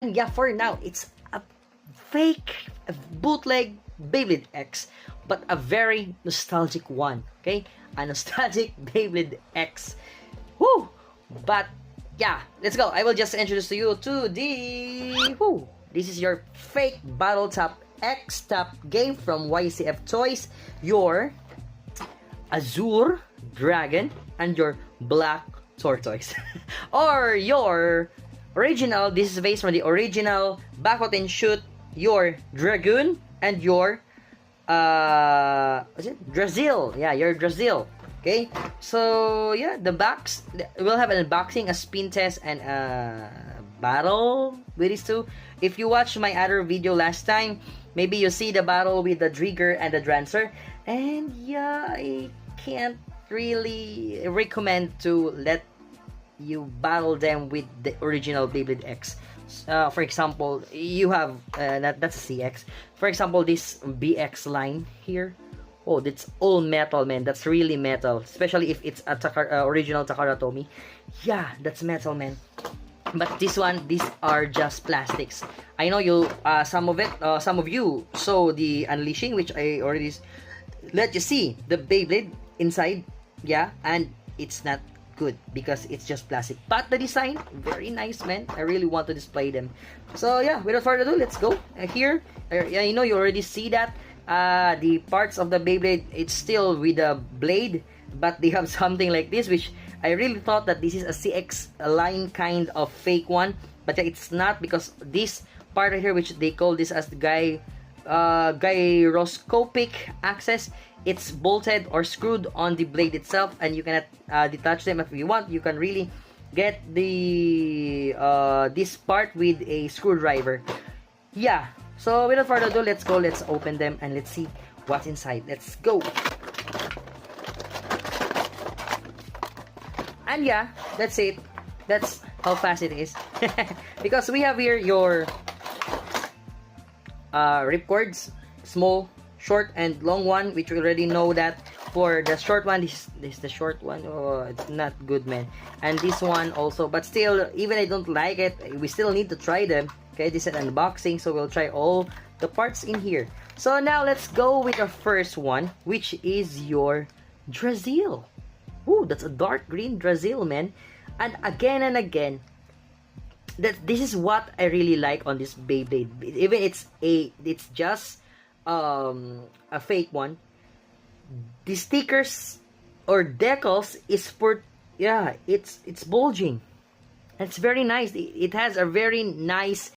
And yeah, for now, it's a fake bootleg Beyblade X, but a very nostalgic one. Okay, a nostalgic Beyblade X. Woo! But yeah, let's go. I will just introduce to you to the whoo. This is your fake Battle Top X Top game from YCF Toys. Your Azure Dragon and your Black Tortoise, or your original. This is based on the original Back and Shoot. Your Dragoon and your what's it? Drazil. Yeah, your Drazil. Okay, so yeah, the box we'll have an unboxing, a spin test, and a battle with these two. If you watch my other video last time, maybe you see the battle with the Drigger and the Drancer, and yeah, I can't really recommend to let you battle them with the original Beyblade X. For example, you have that's a CX. For example, this BX line here. Oh, that's all metal, man. That's really metal. Especially if it's a original Takara Tomy. Yeah, that's metal, man. But this one, these are just plastics. I know you, some of you saw the unleashing, which I already let you see the Beyblade inside. Yeah, and it's not good because it's just plastic. But the design, very nice, man. I really want to display them. So yeah, without further ado, let's go. Here, you know, you already see that. The parts of the Beyblade, it's still with the blade, but they have something like this, which I really thought that this is a CX line kind of fake one, but it's not, because this part right here, which they call this as the gyroscopic axis, it's bolted or screwed on the blade itself, and you cannot detach them. If you want, you can really get the this part with a screwdriver. Yeah, so without further ado, let's go, let's open them, and let's see what's inside. Let's go. And yeah, that's it. That's how fast it is. Because we have here your ripcords, small, short, and long one, which we already know that. For the short one, this is the short one. Oh, it's not good, man. And this one also, but still, even I don't like it, we still need to try them. Okay, this is an unboxing, so we'll try all the parts in here. So now let's go with the first one, which is your Drazil. Ooh, that's a dark green Drazil, man. And again, this is what I really like on this Beyblade. Even it's just a fake one. The stickers or decals is for, yeah, it's bulging. It's very nice. It has a very nice